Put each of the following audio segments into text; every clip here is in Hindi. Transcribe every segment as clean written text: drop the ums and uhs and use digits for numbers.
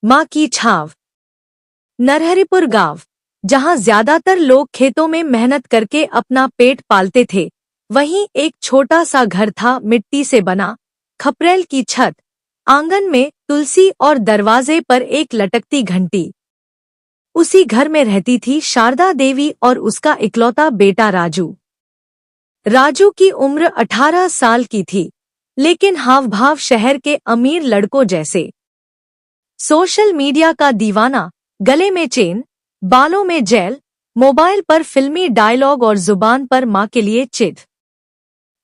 माँ की छाव। नरहरिपुर गांव, जहां ज्यादातर लोग खेतों में मेहनत करके अपना पेट पालते थे, वहीं एक छोटा सा घर था, मिट्टी से बना, खपरेल की छत, आंगन में तुलसी और दरवाजे पर एक लटकती घंटी। उसी घर में रहती थी शारदा देवी और उसका इकलौता बेटा राजू। राजू की उम्र 18 साल की थी, लेकिन हाव भाव शहर के अमीर लड़कों जैसे। सोशल मीडिया का दीवाना, गले में चेन, बालों में जेल, मोबाइल पर फिल्मी डायलॉग और जुबान पर माँ के लिए चिट।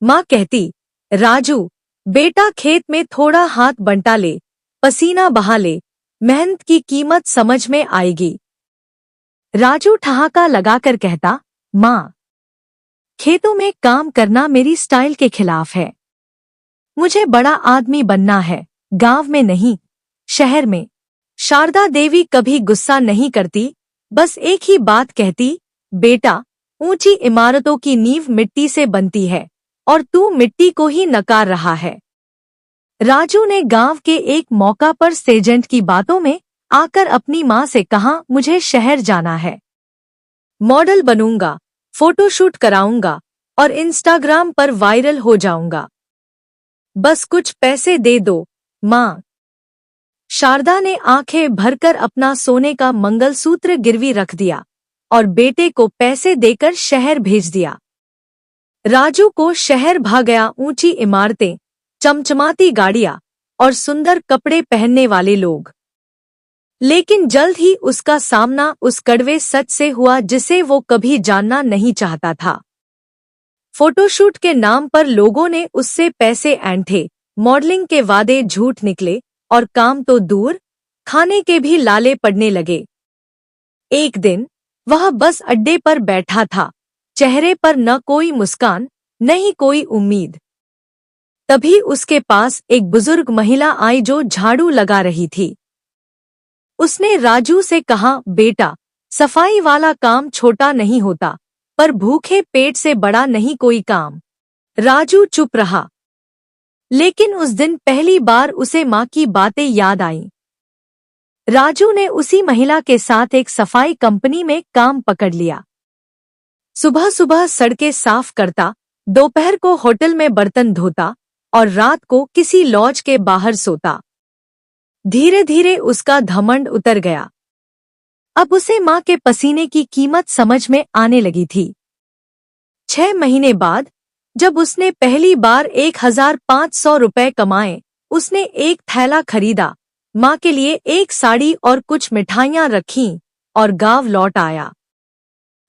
माँ कहती, राजू बेटा खेत में थोड़ा हाथ बंटा ले, पसीना बहा ले, मेहनत की कीमत समझ में आएगी। राजू ठहाका लगाकर कहता, माँ खेतों में काम करना मेरी स्टाइल के खिलाफ है। मुझे बड़ा आदमी बनना है, गांव में नहीं, शहर में। शारदा देवी कभी गुस्सा नहीं करती, बस एक ही बात कहती, बेटा ऊंची इमारतों की नींव मिट्टी से बनती है और तू मिट्टी को ही नकार रहा है। राजू ने गांव के एक मौका पर सेजेंट की बातों में आकर अपनी माँ से कहा, मुझे शहर जाना है, मॉडल बनूंगा, फोटोशूट कराऊंगा और इंस्टाग्राम पर वायरल हो जाऊंगा। बस कुछ पैसे दे दो माँ। शारदा ने आंखें भरकर अपना सोने का मंगलसूत्र गिरवी रख दिया और बेटे को पैसे देकर शहर भेज दिया। राजू को शहर भा गया, ऊंची इमारतें, चमचमाती गाड़ियां और सुंदर कपड़े पहनने वाले लोग। लेकिन जल्द ही उसका सामना उस कड़वे सच से हुआ जिसे वो कभी जानना नहीं चाहता था। फोटोशूट के नाम पर लोगों ने उससे पैसे ऐंठे, मॉडलिंग के वादे झूठ निकले और काम तो दूर, खाने के भी लाले पड़ने लगे। एक दिन वह बस अड्डे पर बैठा था, चेहरे पर न कोई मुस्कान, न ही कोई उम्मीद। तभी उसके पास एक बुजुर्ग महिला आई जो झाड़ू लगा रही थी। उसने राजू से कहा, बेटा सफाई वाला काम छोटा नहीं होता, पर भूखे पेट से बड़ा नहीं कोई काम। राजू चुप रहा, लेकिन उस दिन पहली बार उसे माँ की बातें याद आईं। राजू ने उसी महिला के साथ एक सफाई कंपनी में काम पकड़ लिया। सुबह सुबह सड़कें साफ करता, दोपहर को होटल में बर्तन धोता और रात को किसी लॉज के बाहर सोता। धीरे धीरे उसका घमंड उतर गया। अब उसे माँ के पसीने की कीमत समझ में आने लगी थी। 6 महीने बाद जब उसने पहली बार 1,500 रुपए कमाए, उसने एक थैला खरीदा, माँ के लिए एक साड़ी और कुछ मिठाइयाँ रखीं और गांव लौट आया।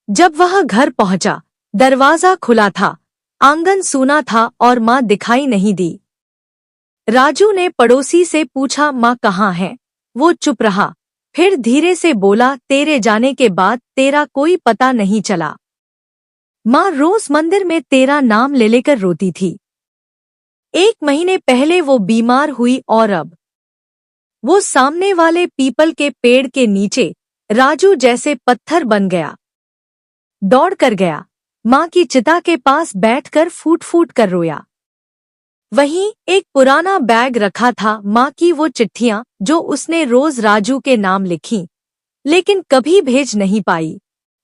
जब वह घर पहुंचा, दरवाजा खुला था, आंगन सूना था और माँ दिखाई नहीं दी। राजू ने पड़ोसी से पूछा, माँ कहाँ है? वो चुप रहा, फिर धीरे से बोला, तेरे जाने के बाद तेरा कोई पता नहीं चला। माँ रोज मंदिर में तेरा नाम ले लेकर रोती थी। 1 महीने पहले वो बीमार हुई और अब वो सामने वाले पीपल के पेड़ के नीचे राजू जैसे पत्थर बन गया। दौड़ कर गया, माँ की चिता के पास बैठकर फूट फूट कर रोया। वहीं एक पुराना बैग रखा था, माँ की वो चिट्ठियां जो उसने रोज राजू के नाम लिखी, लेकिन कभी भेज नहीं पाई।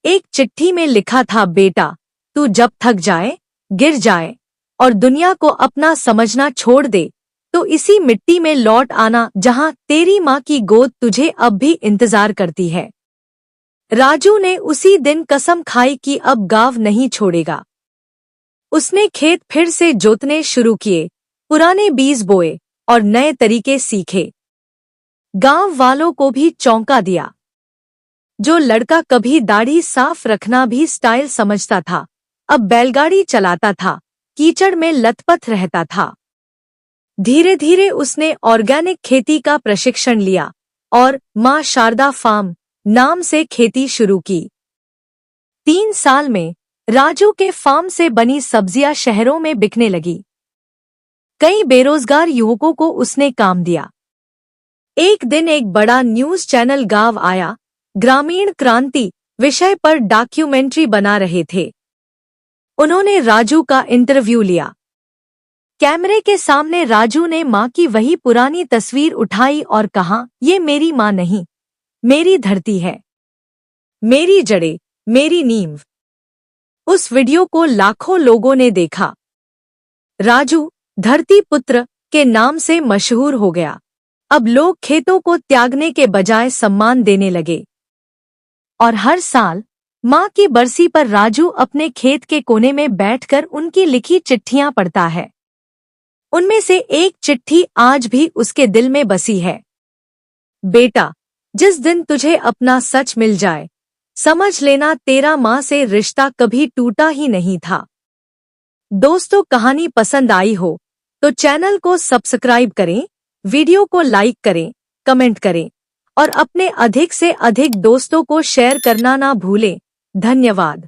एक चिट्ठी में लिखा था, बेटा तू जब थक जाए, गिर जाए और दुनिया को अपना समझना छोड़ दे, तो इसी मिट्टी में लौट आना जहां तेरी माँ की गोद तुझे अब भी इंतजार करती है। राजू ने उसी दिन कसम खाई कि अब गांव नहीं छोड़ेगा। उसने खेत फिर से जोतने शुरू किए, पुराने बीज बोए और नए तरीके सीखे। गांव वालों को भी चौंका दिया। जो लड़का कभी दाढ़ी साफ रखना भी स्टाइल समझता था, अब बैलगाड़ी चलाता था, कीचड़ में लथपथ रहता था। धीरे धीरे उसने ऑर्गेनिक खेती का प्रशिक्षण लिया और माँ शारदा फार्म नाम से खेती शुरू की। 3 साल में राजू के फार्म से बनी सब्जियां शहरों में बिकने लगी। कई बेरोजगार युवकों को उसने काम दिया। एक दिन एक बड़ा न्यूज चैनल गांव आया, ग्रामीण क्रांति विषय पर डॉक्यूमेंट्री बना रहे थे। उन्होंने राजू का इंटरव्यू लिया। कैमरे के सामने राजू ने माँ की वही पुरानी तस्वीर उठाई और कहा, ये मेरी माँ नहीं, मेरी धरती है, मेरी जड़ें, मेरी नींव। उस वीडियो को लाखों लोगों ने देखा। राजू धरती पुत्र के नाम से मशहूर हो गया। अब लोग खेतों को त्यागने के बजाय सम्मान देने लगे और हर साल माँ की बरसी पर राजू अपने खेत के कोने में बैठकर उनकी लिखी चिट्ठियां पढ़ता है। उनमें से एक चिट्ठी आज भी उसके दिल में बसी है। बेटा, जिस दिन तुझे अपना सच मिल जाए, समझ लेना तेरा माँ से रिश्ता कभी टूटा ही नहीं था। दोस्तों, कहानी पसंद आई हो तो चैनल को सब्सक्राइब करें, वीडियो को लाइक करें, कमेंट करें और अपने अधिक से अधिक दोस्तों को शेयर करना ना भूलें। धन्यवाद।